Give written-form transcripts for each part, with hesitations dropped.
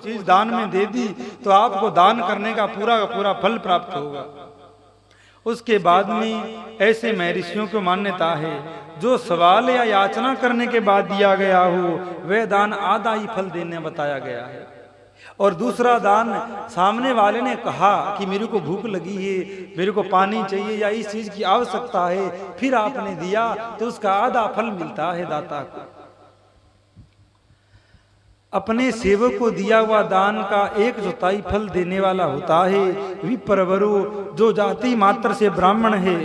चीज दान में दे दी तो आपको दान करने का पूरा फल प्राप्त होगा। उसके बाद में ऐसे महर्षियों को मान्यता है जो सवाल या याचना करने के बाद दिया गया हो वह दान आधा ही फल देने बताया गया है। और दूसरा दान सामने वाले ने कहा कि मेरे को भूख लगी है, मेरे को पानी चाहिए या इस चीज की आवश्यकता है, फिर आपने दिया तो उसका आधा फल मिलता है दाता को। अपने सेवक को दिया हुआ दान का 1/4 फल देने वाला होता है। विप्रवरु जो जाति मात्र से ब्राह्मण है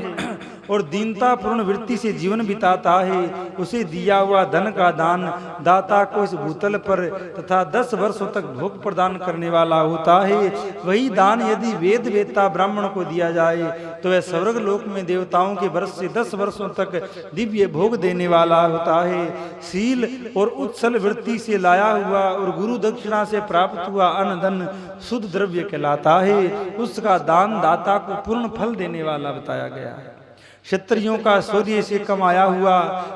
और दीनता पूर्ण वृत्ति से जीवन बिताता है उसे दिया हुआ धन का दान दाता को इस भूतल पर तथा 10 वर्षों तक भोग प्रदान करने वाला होता है। वही दान यदि वेद वेत्ता ब्राह्मण को दिया जाए तो वह स्वर्ग लोक में देवताओं के वर्ष से 10 वर्षों तक दिव्य भोग देने वाला होता है। शील और उत्सल वृत्ति से लाया हुआ और गुरु दक्षिणा से प्राप्त हुआ अन्न धन शुद्ध द्रव्य कहलाता है। उसका दान दाता को पूर्ण फल देने वाला बताया गया है। क्षत्रियों का शौर्य से कमाया हुआ,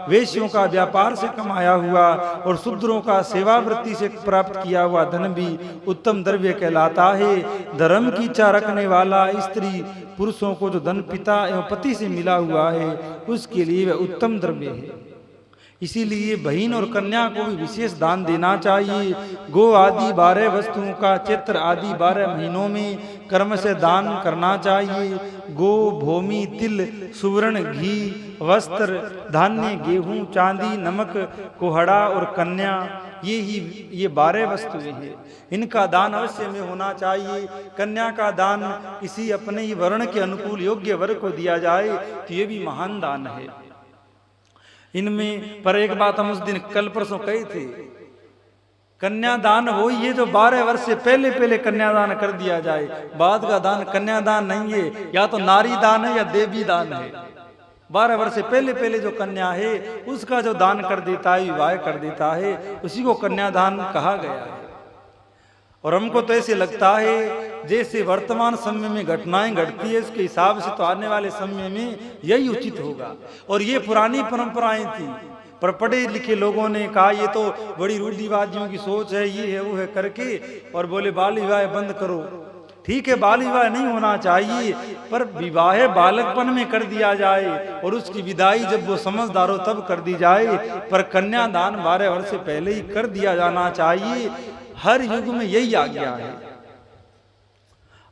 वेश्यों का व्यापार से कमाया हुआ और शूद्रों का सेवावृत्ति से प्राप्त किया हुआ धन भी उत्तम द्रव्य कहलाता है। धर्म की इच्छा रखने वाला स्त्री पुरुषों को जो धन पिता एवं पति से मिला हुआ है उसके लिए वह उत्तम द्रव्य है। इसीलिए बहन और कन्या को भी विशेष दान देना चाहिए। गो आदि 12 वस्तुओं का चैत्र आदि 12 महीनों में कर्म से दान करना चाहिए। गो, भूमि, तिल, सुवर्ण, घी, वस्त्र, धान्य, गेहूं, चांदी, नमक, कोहड़ा और कन्या ये 12 वस्तुएं हैं। इनका दान अवश्य में होना चाहिए। कन्या का दान किसी अपने ही वर्ण के अनुकूल योग्य वर्ग को दिया जाए तो ये भी महान दान है। इनमें पर एक बात हम उस दिन कल परसों कही थी, कन्यादान वो ये जो 12 वर्ष से पहले कन्यादान कर दिया जाए, बाद का दान कन्यादान नहीं है, या तो नारी दान है या देवी दान है। 12 वर्ष से पहले जो कन्या है उसका जो दान कर देता है, विवाह कर देता है, उसी को कन्यादान कहा गया है। और हमको तो ऐसे लगता है जैसे वर्तमान समय में घटनाएं घटती है उसके हिसाब से तो आने वाले समय में यही उचित होगा। और ये पुरानी परंपराएं थी, पर पढ़े लिखे लोगों ने कहा ये तो बड़ी रूढ़िवादियों की सोच है, ये है वो है करके, और बोले बाल विवाह बंद करो। ठीक है, बाल विवाह नहीं होना चाहिए, पर विवाह बालकपन में कर दिया जाए और उसकी विदाई जब वो समझदार हो तब कर दी जाए, पर कन्यादान 12 वर्ष से पहले ही कर दिया जाना चाहिए। हर युग में यही आज्ञा है।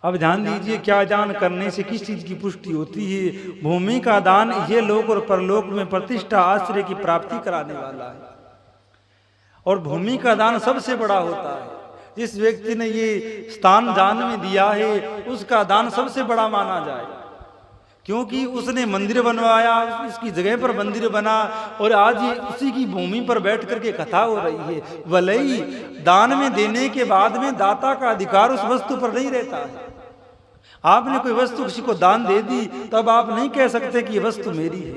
अब ध्यान दीजिए, क्या दान करने से किस चीज की पुष्टि होती है? भूमि का दान ये लोक और परलोक में प्रतिष्ठा आश्रय की प्राप्ति कराने वाला है। और भूमि का दान सबसे बड़ा होता है। जिस व्यक्ति ने ये स्थान दान में दिया है उसका दान सबसे बड़ा माना जाए, क्योंकि उसने मंदिर बनवाया, उसकी जगह पर मंदिर बना और आज ये उसी की भूमि पर बैठ करके कथा हो रही है। भले दान में देने के बाद में दाता का अधिकार उस वस्तु पर नहीं रहता है। आपने कोई वस्तु किसी को दान दे दी तब आप नहीं कह सकते कि ये वस्तु मेरी है।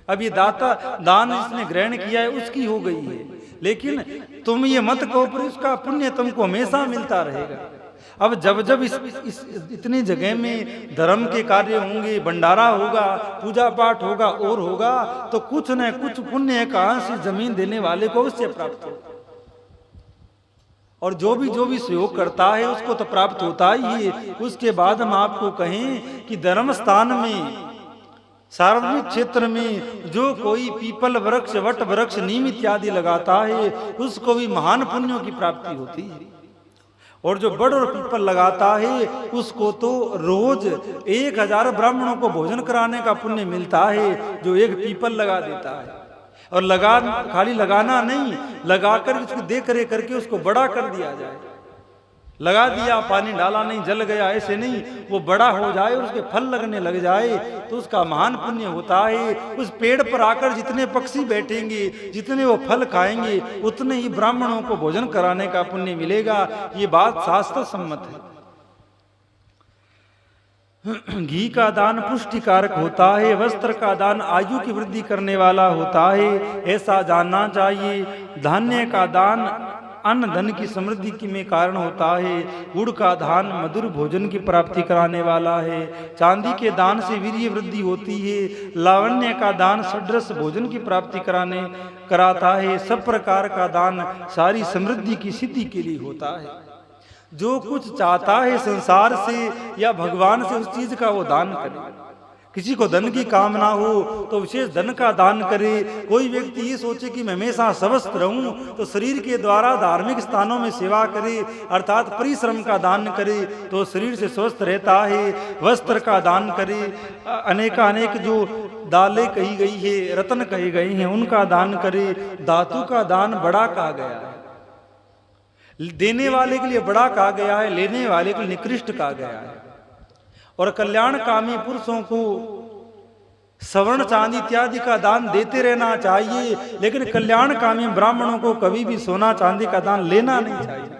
अब ये दाता दान जिसने ग्रहण किया है उसकी हो गई है, लेकिन तुम ये मत कहो पर उसका पुण्य तुमको हमेशा मिलता रहेगा। अब जब इस इतनी जगह में धर्म के कार्य होंगे, भंडारा होगा, पूजा पाठ होगा और होगा, तो कुछ न कुछ पुण्य का अंश जमीन देने वाले को उससे प्राप्त होगा। और जो भी सहयोग करता है उसको तो प्राप्त होता ही है। उसके बाद हम आपको कहें कि धर्म स्थान में, सार्वजनिक क्षेत्र में जो कोई पीपल वृक्ष, वट वृक्ष, नीम इत्यादि लगाता है उसको भी महान पुण्यों की प्राप्ति होती है। और जो बड़ और पीपल लगाता है उसको तो रोज 1000 ब्राह्मणों को भोजन कराने का पुण्य मिलता है जो एक पीपल लगा देता है। और खाली लगाना नहीं, लगाकर उसको देख रेख करके उसको बड़ा कर दिया जाए। लगा दिया, पानी डाला नहीं, जल गया, ऐसे नहीं, वो बड़ा हो जाए और उसके फल लगने लग जाए तो उसका महान पुण्य होता है। उस पेड़ पर आकर जितने पक्षी बैठेंगे, जितने वो फल खाएंगे, उतने ही ब्राह्मणों को भोजन कराने का पुण्य मिलेगा। ये बात शास्त्र सम्मत है। घी का दान पुष्टिकारक होता है, वस्त्र का दान आयु की वृद्धि करने वाला होता है, ऐसा जानना चाहिए। धान्य का दान अन्न धन की समृद्धि की में कारण होता है। गुड़ का दान मधुर भोजन की प्राप्ति कराने वाला है। चांदी के दान से वीर्य वृद्धि होती है। लावण्य का दान षड्रस भोजन की प्राप्ति कराता है। सब प्रकार का दान सारी समृद्धि की सिद्धि के लिए होता है। जो कुछ चाहता है संसार से या भगवान से, उस चीज का वो दान करे। किसी को धन की कामना हो तो विशेष धन का दान करे। कोई व्यक्ति ये सोचे कि मैं हमेशा स्वस्थ रहूं तो शरीर के द्वारा धार्मिक स्थानों में सेवा करे, अर्थात परिश्रम का दान करे तो शरीर से स्वस्थ रहता है। वस्त्र का दान करे, अनेक जो दालें कही गई है, रत्न कहे गए हैं, उनका दान करे। धातु का दान बड़ा कहा गया है, देने वाले के लिए बड़ा कहा गया है, लेने वाले के लिए निकृष्ट कहा गया है। और कल्याणकामी पुरुषों को स्वर्ण चांदी इत्यादि का दान देते रहना चाहिए, लेकिन कल्याणकामी ब्राह्मणों को कभी भी सोना चांदी का दान लेना नहीं चाहिए।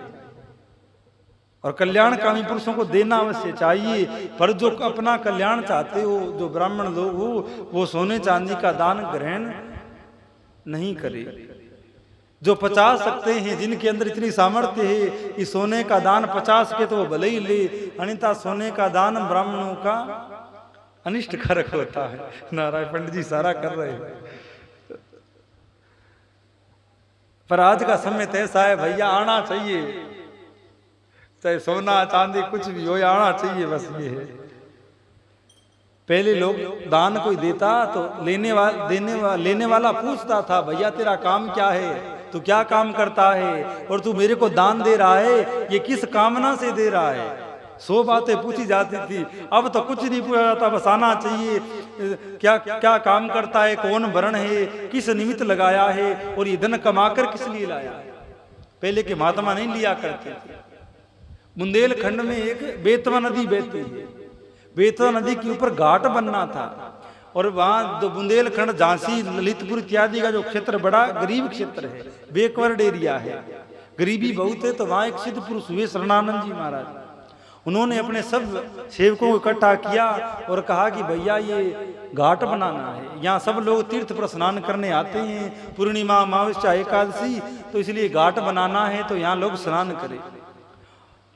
और कल्याणकामी पुरुषों को देना अवश्य चाहिए, पर जो अपना कल्याण चाहते हो, जो ब्राह्मण लोग हो, वो सोने चांदी का दान ग्रहण नहीं करे। जो 50 सकते हैं, जिनके अंदर इतनी सामर्थ्य है कि सोने का दान 50 के तो वो भले ही ले, अन्यथा सोने का दान ब्राह्मणों का अनिष्ट कारक होता है। नारायण पंडित जी सारा कर रहे हैं। पर आज का समय तो ऐसा है भैया, आना चाहिए, चाहे सोना चांदी कुछ भी हो, आना चाहिए, बस ये है। पहले लोग दान कोई देता तो लेने वाला पूछता था, भैया तेरा काम क्या है, तू क्या काम करता है, और तू मेरे को दान दे रहा है, ये किस कामना से दे रहा है। 100 बातें पूछी जाती थी। अब तो कुछ नहीं पूछा जाता, बस आना चाहिए, क्या क्या काम करता है, कौन वर्ण है, किस निमित्त लगाया है, और ये धन कमाकर किस लिए लाया है। पहले के महात्मा नहीं लिया करते थे। बुंदेलखंड में एक बेतवा नदी बहती है, बेतवा नदी के ऊपर घाट बनना था, और वहाँ जो बुंदेलखंड, झांसी, ललितपुर इत्यादि का जो क्षेत्र बड़ा गरीब क्षेत्र है, बैकवर्ड एरिया है, गरीबी बहुत है। तो वहाँ एक सिद्ध पुरुष हुए शरणानंद जी महाराज, उन्होंने अपने सब सेवकों को इकट्ठा किया और कहा कि भैया ये घाट बनाना है, यहाँ सब लोग तीर्थ पर स्नान करने आते हैं, पूर्णिमा, अमावस्या, एकादशी, तो इसलिए घाट बनाना है, तो यहाँ लोग स्नान करें।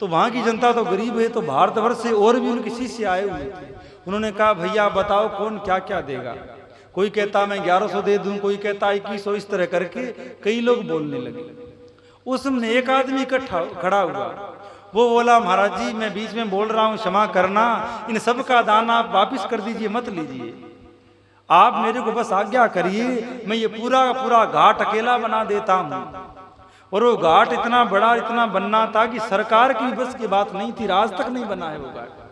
तो वहाँ की जनता तो गरीब है, तो भारतवर्ष से और भी उनके शिष्य आए हुए थे। उन्होंने कहा भैया बताओ कौन क्या क्या देगा। कोई कहता मैं 1100 दे दूं, कोई कहता 2100, इस तरह करके कई लोग बोलने लगे। उसमें एक आदमी इकट्ठा खड़ा हुआ, वो बोला महाराज जी मैं बीच में बोल रहा हूँ, क्षमा करना, इन सब का दान आप वापिस कर दीजिए, मत लीजिए, आप मेरे को बस आज्ञा करिए, मैं ये पूरा पूरा घाट अकेला बना देता हूँ। और वो घाट इतना बड़ा, इतना बनना था कि सरकार की बस की बात नहीं थी, आज तक नहीं बना है वो घाट।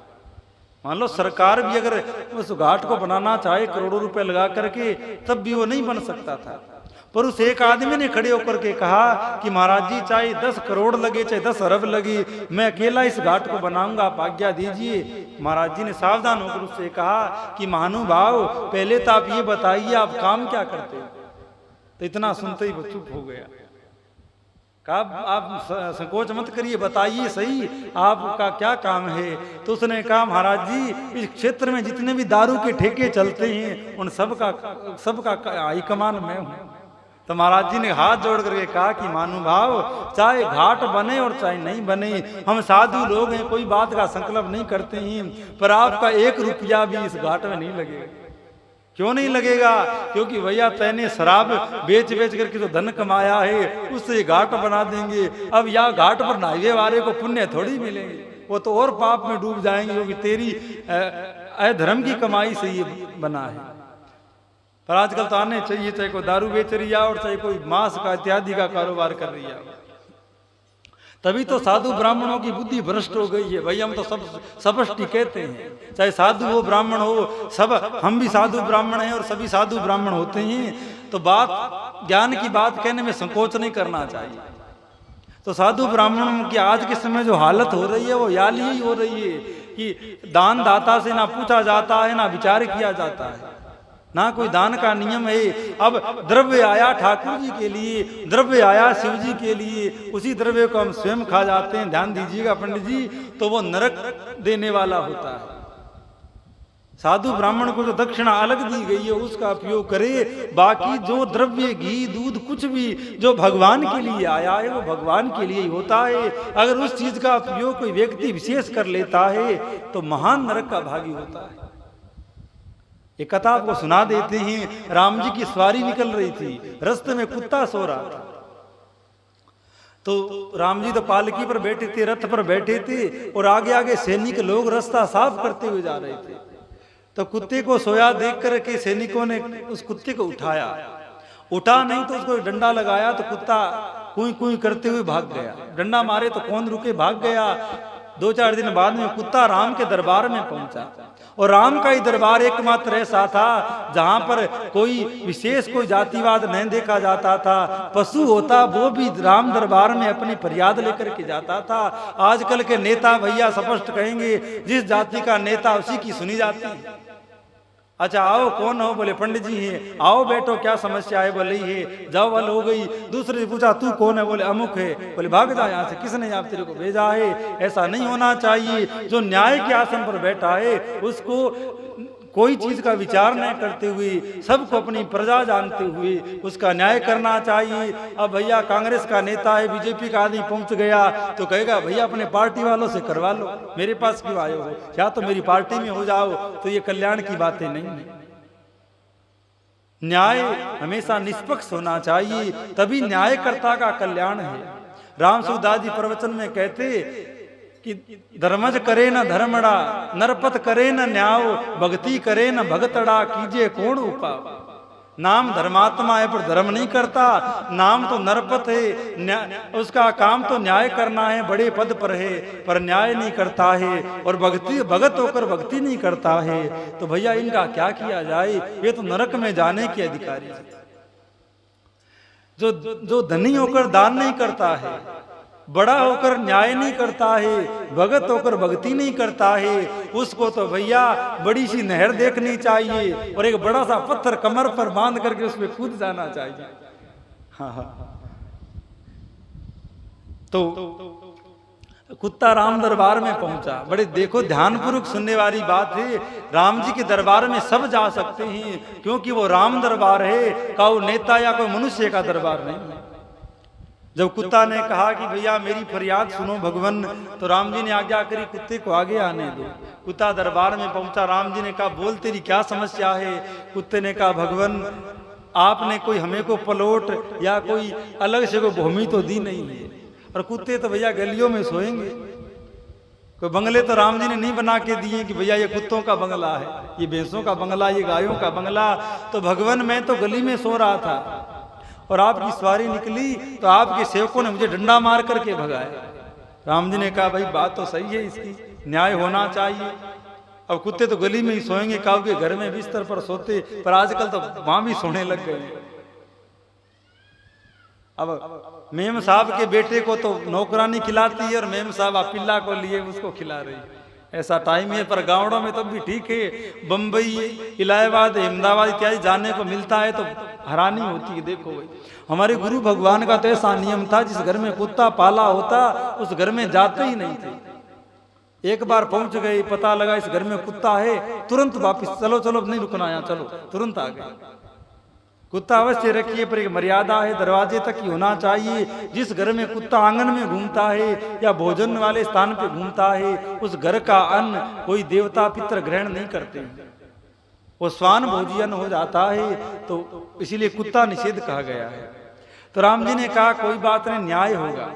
मान लो सरकार भी अगर उस घाट को बनाना चाहे करोड़ों रुपए लगा करके, तब भी वो नहीं बन सकता था। पर उस एक आदमी ने खड़े होकर के कहा कि महाराज जी चाहे 10 करोड़ लगे, चाहे 10 अरब लगे, मैं अकेला इस घाट को बनाऊंगा, आप आज्ञा दीजिए। महाराज जी ने सावधान होकर उससे कहा कि महानुभाव पहले तो आप ये बताइए आप काम क्या करते हैं। तो इतना सुनते ही वो चुप हो गया। कहा आप संकोच मत करिए, बताइए सही आपका क्या काम है। तो उसने कहा महाराज जी इस क्षेत्र में जितने भी दारू के ठेके चलते हैं उन सबका हाई कमान मैं हूँ। तो महाराज जी ने हाथ जोड़ करके कहा कि महानुभाव चाहे घाट बने और चाहे नहीं बने, हम साधु लोग हैं, कोई बात का संकल्प नहीं करते हैं, पर आपका 1 रुपया भी इस घाट में नहीं लगेगा। क्यों नहीं लगेगा? क्योंकि भैया तैने शराब बेच करके जो धन कमाया है उससे घाट बना देंगे। अब यहाँ घाट पर नहावे वाले को पुण्य थोड़ी मिलेंगे, वो तो और पाप में डूब जाएंगे, क्योंकि तेरी अधर्म की कमाई से ये बना है। पर आजकल तो आने चाहिए, चाहे कोई दारू बेच रही है और चाहे कोई मांस का इत्यादि का कारोबार कर रही है। तभी तो साधु ब्राह्मणों की बुद्धि भ्रष्ट हो गई है। भाई हम तो सब सबष्टि कहते हैं, चाहे साधु हो ब्राह्मण हो, सब हम भी साधु ब्राह्मण हैं और सभी साधु ब्राह्मण होते हैं। तो बात ज्ञान की बात कहने में संकोच नहीं करना चाहिए। तो साधु ब्राह्मणों की आज के समय जो हालत हो रही है वो याली ही हो रही है कि दान दाता से ना पूछा जाता है, ना विचार किया जाता है, ना कोई दान का नियम है। अब द्रव्य आया ठाकुर जी के लिए, द्रव्य आया शिव जी के लिए, उसी द्रव्य को हम स्वयं खा जाते हैं। ध्यान दीजिएगा पंडित जी, तो वो नरक देने वाला होता है। साधु ब्राह्मण को जो दक्षिणा अलग दी गई है उसका उपयोग करे, बाकी जो द्रव्य घी दूध कुछ भी जो भगवान के लिए आया है वो भगवान के लिए ही होता है। अगर उस चीज का उपयोग कोई व्यक्ति विशेष कर लेता है तो महान नरक का भागी होता है। एक कथा आपको सुना देते हैं। राम जी की सवारी निकल रही थी, रास्ते में कुत्ता सो रहा था। तो राम जी तो पालकी पर बैठे थे, रथ पर बैठे थे, और आगे आगे सैनिक लोग रास्ता साफ करते हुए जा रहे थे। तो कुत्ते को सोया देख कर के सैनिकों ने उस कुत्ते को उठाया, उठा नहीं तो उसको डंडा लगाया तो कुत्ता कुई कुई करते हुए भाग गया। डंडा मारे तो कौन रुके, भाग गया। 2-4 दिन बाद में कुत्ता राम के दरबार में पहुंचा, और राम का ही दरबार एकमात्र ऐसा था जहां पर कोई विशेष कोई जातिवाद नहीं देखा जाता था। पशु होता वो भी राम दरबार में अपनी फरियाद लेकर के जाता था। आजकल के नेता भैया स्पष्ट कहेंगे जिस जाति का नेता उसी की सुनी जाती है। अच्छा आओ, कौन हो? बोले पंडित जी हैं। आओ बैठो, क्या समस्या है? बोले है, जाओ वाल हो गई। दूसरे से पूछा तू कौन है? बोले अमुक है। बोले भाग जा यहाँ से, किसने आप तेरे को भेजा है? ऐसा नहीं होना चाहिए। जो न्याय के आसन पर बैठा है उसको कोई चीज का विचार नहीं करते हुए, सबको अपनी प्रजा जानते हुए उसका न्याय करना चाहिए। अब भैया कांग्रेस का नेता है, बीजेपी का आदमी पहुंच गया तो कहेगा भैया अपने पार्टी वालों से करवा लो, मेरे पास क्यों आए हो? या तो मेरी पार्टी में हो जाओ। तो ये कल्याण की बातें नहीं है। न्याय हमेशा निष्पक्ष होना चाहिए, तभी न्यायकर्ता का कल्याण है। राम सूरदास जी प्रवचन में कहते कि धर्मज करे न धर्मड़ा, नरपत करे न न्याय, भक्ति करे न भगतड़ा, कीजिए कौन उपाय। नाम धर्मात्मा है पर धर्म नहीं करता, नाम तो नरपत है, उसका काम तो न्याय करना है, बड़े पद पर है पर न्याय नहीं करता है, और भक्ति भगत होकर भक्ति नहीं करता है। तो भैया इनका क्या किया जाए? ये तो नरक में जाने के अधिकारी है। जो धनी होकर दान नहीं करता है, बड़ा होकर न्याय नहीं करता है, भगत होकर भक्ति नहीं करता है, उसको तो भैया बड़ी सी नहर देखनी चाहिए और एक बड़ा सा पत्थर कमर पर बांध करके उसमें कूद जाना चाहिए। हाँ। तो कुत्ता राम दरबार में पहुंचा। बड़े देखो ध्यानपूर्वक सुनने वाली बात है। राम जी के दरबार में सब जा सकते हैं क्योंकि वो राम दरबार है, का वो नेता या कोई मनुष्य का दरबार नहीं है। जब कुत्ता ने कहा कि भैया मेरी फरियाद सुनो भगवान, तो राम जी ने आज्ञा करी कुत्ते को आगे आने दो। कुत्ता दरबार में पहुंचा। राम जी ने कहा बोल तेरी क्या समस्या है? कुत्ते ने कहा भगवान आपने कोई हमें को प्लॉट या कोई अलग से कोई भूमि तो दी नहीं है, और कुत्ते तो भैया गलियों में सोएंगे। कोई बंगले तो राम जी ने नहीं बना के दिए कि भैया ये कुत्तों का बंगला है, ये भैंसों का बंगला, ये गायों का बंगला। तो भगवान मैं तो गली में सो रहा था और आपकी सवारी निकली तो आपके सेवकों ने मुझे डंडा मार करके भगाया। राम जी ने कहा भाई बात तो सही है, इसकी न्याय होना चाहिए। अब कुत्ते तो गली में ही सोएंगे, काऊ के घर में बिस्तर पर सोते, पर आजकल तो वहां भी सोने लग गए। अब मेम साहब के बेटे को तो नौकरानी खिलाती है और मेम साहब पिल्ला को लिए उसको खिला रही है। ऐसा टाइम है, पर गाँवों में तब भी ठीक है। बम्बई, इलाहाबाद, अहमदाबाद इत्यादि जाने को मिलता है तो हैरानी होती है। देखो भाई हमारे गुरु भगवान का तो ऐसा नियम था, जिस घर में कुत्ता पाला होता उस घर में जाते ही नहीं थे। एक बार पहुंच गए, पता लगा इस घर में कुत्ता है, तुरंत वापिस, चलो चलो नहीं रुकना यहाँ, चलो तुरंत आ गए। कुत्ता अवश्य रखिए पर एक मर्यादा है, दरवाजे तक ही होना चाहिए। जिस घर में कुत्ता आंगन में घूमता है या भोजन वाले स्थान पे घूमता है, उस घर का अन्न कोई देवता पितर ग्रहण नहीं करते, वो स्वान भोजियन हो जाता है। तो इसीलिए कुत्ता निषेध कहा गया है। तो राम जी ने कहा कोई बात नहीं, न्याय होगा।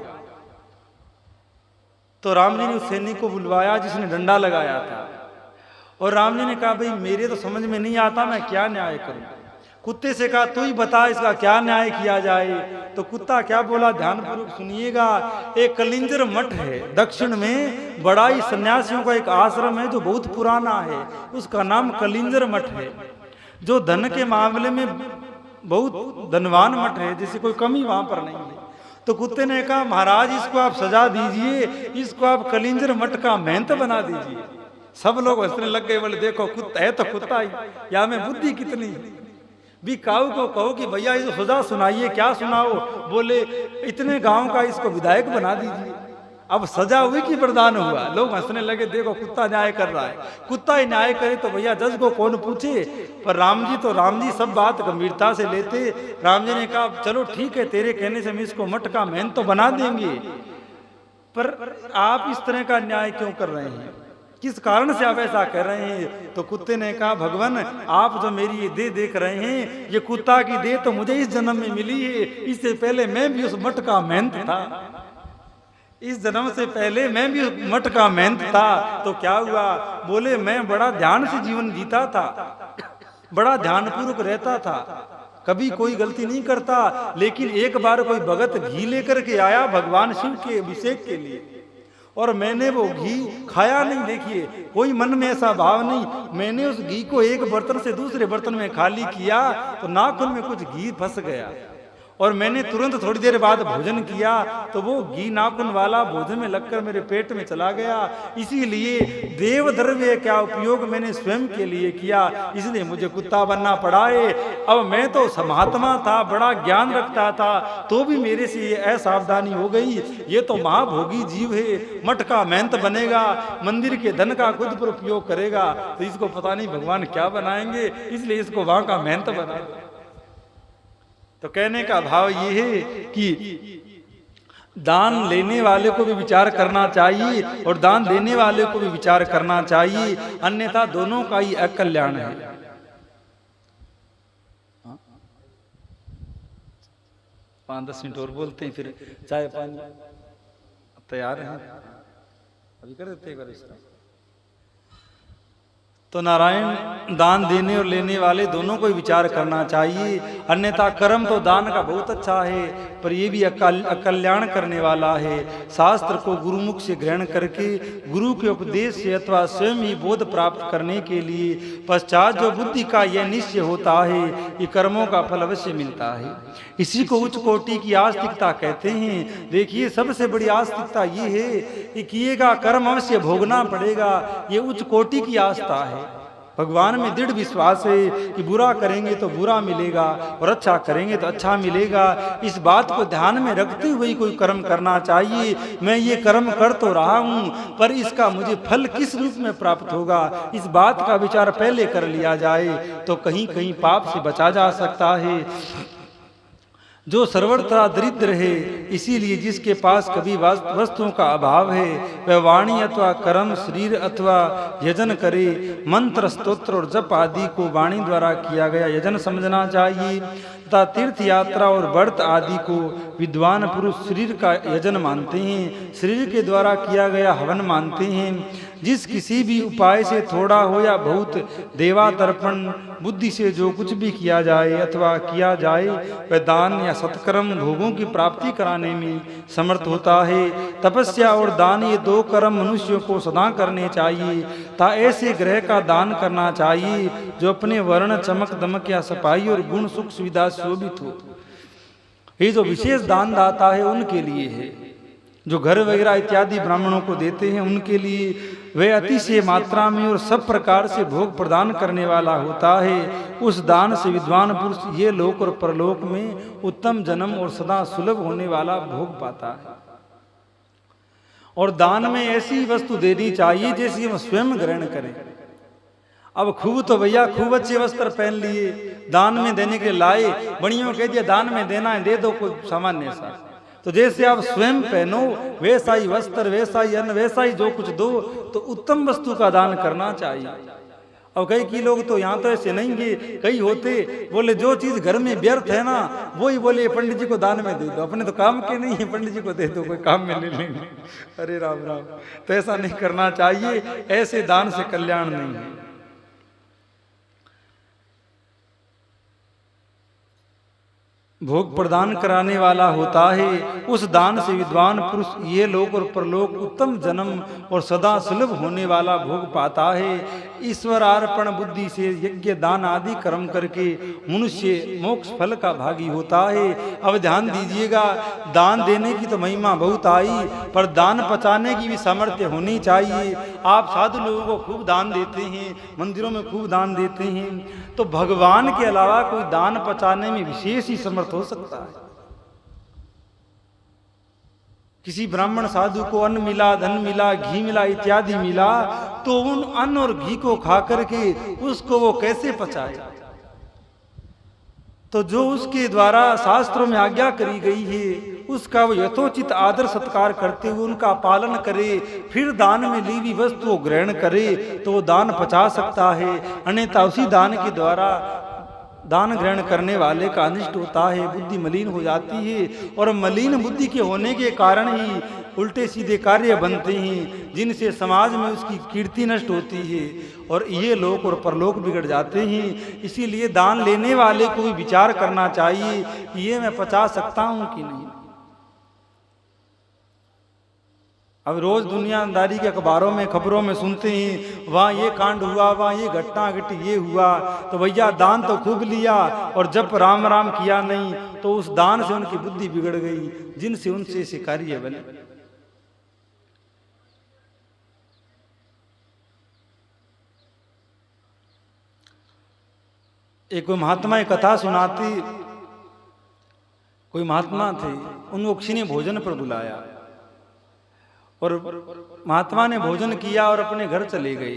तो राम जी ने उस सैनिक को बुलवाया जिसने डंडा लगाया था, और राम जी ने कहा भाई मेरे तो समझ में नहीं आता, मैं क्या न्याय करूं। कुत्ते से कहा तू ही बता इसका क्या न्याय किया जाए। तो कुत्ता क्या बोला, ध्यानपूर्वक सुनिएगा। एक कलिंजर मठ है दक्षिण में, बड़ा ही सन्यासियों का एक आश्रम है जो बहुत पुराना है, उसका नाम कलिंजर मठ है, जो धन के मामले में बहुत धनवान मठ है, जैसे कोई कमी वहां पर नहीं है। तो कुत्ते ने कहा महाराज इसको आप सजा दीजिए, इसको आप कलिंजर मठ का महंत बना दीजिए। सब लोग हंसने लग गए, बोले देखो कुत्ता है तो कुत्ता ही, या में बुद्धि कितनी भी। काऊ को कहो कि भैया ये सजा सुनाइए, क्या सुनाओ? बोले इतने गांव का इसको विधायक बना दीजिए। अब सजा हुई कि वरदान हुआ? लोग हंसने लगे, देखो कुत्ता न्याय कर रहा है। कुत्ता ही न्याय करे तो भैया जज को कौन पूछे? पर राम जी सब बात गंभीरता से लेते। राम जी ने कहा चलो ठीक है, तेरे कहने से हम इसको मठ का मेहन तो बना देंगे, पर आप इस तरह का न्याय क्यों कर रहे हैं? किस कारण से आप ऐसा कर रहे हैं? तो कुत्ते ने कहा भगवान, आप जो मेरी ये देह देख रहे हैं, ये कुत्ता की देह तो मुझे इस जन्म में मिली है। इससे पहले मैं भी उस मठ का मेहनत था, इस जन्म से पहले मैं भी मठ का मेहनत था। तो क्या हुआ? बोले मैं बड़ा ध्यान से जीवन जीता था, बड़ा ध्यान पूर्वक रहता था, कभी कोई गलती नहीं करता। लेकिन एक बार कोई भगत घी लेकर के आया भगवान शिव के अभिषेक के लिए, और मैंने वो घी खाया नहीं। देखिए कोई मन में ऐसा भाव नहीं, मैंने उस घी को एक बर्तन से दूसरे बर्तन में खाली किया तो नाखून में कुछ घी फंस गया, और मैंने तुरंत थोड़ी देर बाद भोजन किया तो वो घी नाखून वाला भोजन में लगकर मेरे पेट में चला गया। इसीलिए देव द्रव्य क्या उपयोग मैंने स्वयं के लिए किया, इसलिए मुझे कुत्ता बनना पड़ा है। अब मैं तो महात्मा था, बड़ा ज्ञान रखता था, तो भी मेरे से ये असावधानी हो गई। ये तो महाभोगी जीव है, मठ का मेहनत बनेगा, मंदिर के धन का खुद पर उपयोग करेगा, तो इसको पता नहीं भगवान क्या बनाएंगे, इसलिए इसको वहां का मेहनत बना। तो कहने का भाव ये है कि दान लेने वाले को भी विचार करना चाहिए और दान देने वाले को भी विचार करना चाहिए, अन्यथा दोनों का ही अकल्याण है। 5-10 मिनट और बोलते हैं, फिर चाय पानी तैयार है, अभी कर देते हैं। तो नारायण दान देने और लेने वाले दोनों को विचार करना चाहिए, अन्यथा कर्म तो दान का बहुत अच्छा है, पर यह भी अकल्याण करने वाला है। शास्त्र को गुरुमुख से ग्रहण करके गुरु के उपदेश से अथवा स्वयं ही बोध प्राप्त करने के लिए पश्चात जो बुद्धि का यह निश्चय होता है, ये कर्मों का फल अवश्य मिलता है। इसी को उच्च कोटि की आस्तिकता कहते हैं। देखिए सबसे बड़ी आस्तिकता ये है कि किएगा कर्म अवश्य भोगना पड़ेगा, ये उच्च कोटि की आस्था है। भगवान में दृढ़ विश्वास है कि बुरा करेंगे तो बुरा मिलेगा और अच्छा करेंगे तो अच्छा मिलेगा। इस बात को ध्यान में रखते हुए कोई कर्म करना चाहिए। मैं ये कर्म कर तो रहा हूँ, पर इसका मुझे फल किस रूप में प्राप्त होगा, इस बात का विचार पहले कर लिया जाए तो कहीं कहीं पाप से बचा जा सकता है। जो सर्वथा दरिद्र है, इसीलिए जिसके पास कभी वस्तुओं का अभाव है, वह वाणी अथवा कर्म शरीर अथवा यजन करे। मंत्र स्तोत्र और जप आदि को वाणी द्वारा किया गया यजन समझना चाहिए तथा तीर्थ यात्रा और व्रत आदि को विद्वान पुरुष शरीर का यजन मानते हैं, शरीर के द्वारा किया गया हवन मानते हैं। जिस किसी भी उपाय से थोड़ा हो या बहुत देवा तर्पण बुद्धि से जो कुछ भी किया जाए अथवा किया जाए वह दान या सत्कर्म भोगों की प्राप्ति कराने में समर्थ होता है। तपस्या और दान ये दो कर्म मनुष्यों को सदा करने चाहिए। ता ऐसे ग्रह का दान करना चाहिए जो अपने वर्ण चमक दमक या सफाई और गुण सुख सुविधा शोभित हो। ये जो विशेष दान दाता है उनके लिए है, जो घर वगैरह इत्यादि ब्राह्मणों को देते हैं उनके लिए वह अतिशय मात्रा में और सब प्रकार से भोग प्रदान करने वाला होता है। उस दान से विद्वान पुरुष ये लोक और परलोक में उत्तम जन्म और सदा सुलभ होने वाला भोग पाता है। और दान में ऐसी वस्तु देनी चाहिए जैसी हम स्वयं ग्रहण करें। अब खूब तो भैया खूब अच्छे वस्त्र पहन लिए, दान में देने के लाए, बड़ियों कह दिया दान में देना है दे दो कोई सामान्य सा, तो जैसे आप स्वयं पहनो वैसा ही वस्त्र, वैसा ही अन्न, वैसा ही जो कुछ दो, तो उत्तम वस्तु का दान करना चाहिए। अब कई लोग तो यहाँ तो ऐसे नहीं है, कई होते बोले जो चीज घर में व्यर्थ है ना वही बोले पंडित जी को दान में दे दो, अपने तो काम के नहीं है, पंडित जी को दे दो कोई काम में ले लेंगे। अरे राम राम, तो ऐसा नहीं करना चाहिए, ऐसे दान से कल्याण नहीं है। भोग प्रदान कराने वाला होता है। उस दान से विद्वान पुरुष ये लोक और परलोक उत्तम जन्म और सदा सुलभ होने वाला भोग पाता है। ईश्वरार्पण बुद्धि से यज्ञ दान आदि कर्म करके मनुष्य मोक्ष फल का भागी होता है। अब ध्यान दीजिएगा, दान देने की तो महिमा बहुत आई, पर दान पचाने की भी सामर्थ्य होनी चाहिए। आप साधु लोगों को खूब दान देते हैं, मंदिरों में खूब दान देते हैं, तो भगवान के अलावा कोई दान पचाने में विशेष ही समर्थ हो सकता है। किसी ब्राह्मण साधु को अन्न मिला, धन मिला, घी मिला इत्यादि मिला, तो उन अन्न और घी को खा करके उसको वो कैसे पचाए? तो जो उसके द्वारा शास्त्रों में आज्ञा करी गई है उसका वो यथोचित आदर सत्कार करते हुए उनका पालन करे, फिर दान में ली हुई वस्तु को ग्रहण करे, तो वो दान पचा सकता है। अन्यथा उसी दान के द्वारा दान ग्रहण करने वाले का अनिष्ट होता है, बुद्धि मलिन हो जाती है, और मलिन बुद्धि के होने के कारण ही उल्टे सीधे कार्य बनते हैं, जिनसे समाज में उसकी कीर्ति नष्ट होती है और ये लोक और परलोक बिगड़ जाते हैं। इसीलिए दान लेने वाले को भी विचार करना चाहिए कि ये मैं पचा सकता हूं कि नहीं। अब रोज दुनियादारी के अखबारों में खबरों में सुनते हैं वहाँ ये कांड हुआ, वहाँ ये घटना घटी, ये हुआ, तो भैया दान तो खूब लिया और जब राम राम किया नहीं तो उस दान से उनकी बुद्धि बिगड़ गई, जिनसे उनसे शिकारी बने। एक कोई महात्मा एक कथा सुनाती, कोई महात्मा थे, उनको किसी ने भोजन पर बुलाया और महात्मा ने भोजन किया और अपने घर चले गए।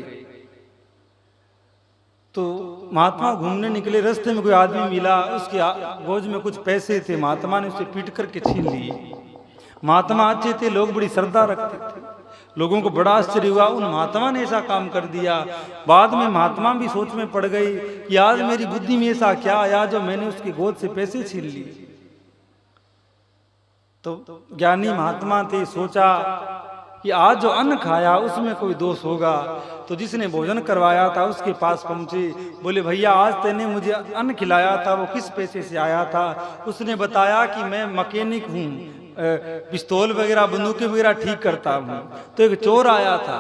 तो महात्मा घूमने निकले, रास्ते में कोई आदमी मिला, उसके गोद में कुछ पैसे थे, महात्मा ने उसे पीट करके छीन लिए। महात्मा अच्छे थे, लोग बड़ी श्रद्धा रखते थे, लोगों को बड़ा आश्चर्य हुआ उन महात्मा ने ऐसा काम कर दिया। बाद में महात्मा भी सोच में पड़ गई कि आज मेरी बुद्धि में ऐसा क्या आया जो मैंने उसकी गोद से पैसे छीन लिए। तो ज्ञानी महात्मा थे, सोचा कि आज जो अन्न खाया उसमें कोई दोष होगा। तो जिसने भोजन करवाया था उसके पास पहुंचे, बोले भैया आज तेने मुझे अन्न खिलाया था वो किस पैसे से आया था? उसने बताया कि मैं मैकेनिक हूँ, पिस्तौल वगैरह बंदूकें वगैरह ठीक करता हूँ। तो एक चोर आया था,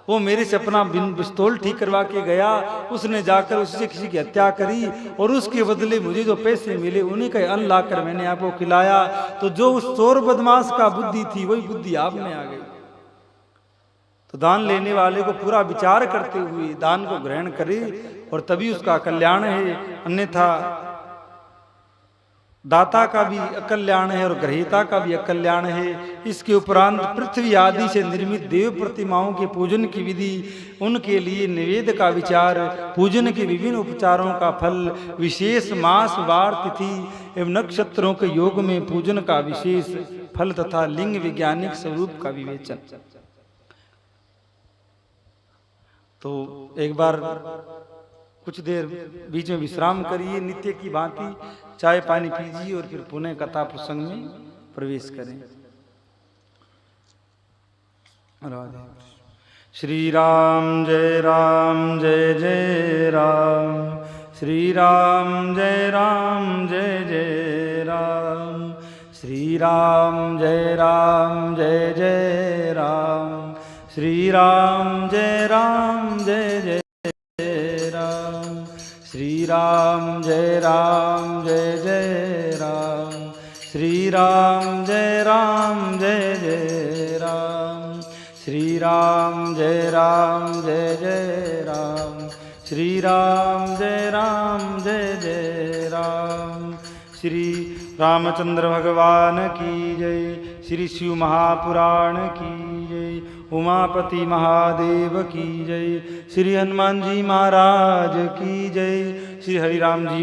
वो मेरे से अपना पिस्तौल ठीक करवा के गया, उसने जाकर उससे किसी की हत्या करी और उसके बदले मुझे जो पैसे मिले उन्हीं का अन्न लाकर मैंने आपको खिलाया। तो जो उस चोर बदमाश का बुद्धि थी वही बुद्धि आप में आ गई। तो दान लेने वाले को पूरा विचार करते हुए दान को ग्रहण करे और तभी उसका कल्याण है, अन्यथा दाता का भी अकल्याण है और ग्रहीता का भी अकल्याण है। इसके उपरांत पृथ्वी आदि से निर्मित देव प्रतिमाओं के पूजन की विधि, उनके लिए निवेद का विचार, पूजन के विभिन्न उपचारों का फल, विशेष मास वार तिथि एवं नक्षत्रों के योग में पूजन का विशेष फल तथा लिंग वैज्ञानिक स्वरूप का विवेचन। तो एक बार कुछ देर बीच में विश्राम करिए, नित्य की भांति चाय पानी पीजिए और फिर पुनः कथा प्रसंग में प्रवेश करें। राधे। श्री राम जय जय राम, श्री राम जय जय राम, श्री राम जय जय राम, श्री राम जय जय राम, श्री राम जय जय राम, श्री राम जय जय राम, श्री राम जय जय राम, श्री राम जय जय राम। श्री रामचंद्र भगवान की जय, श्री शिव महापुराण की जय, उमापति महादेव की जय, श्री हनुमान जी महाराज की जय, श्री हरिराम जी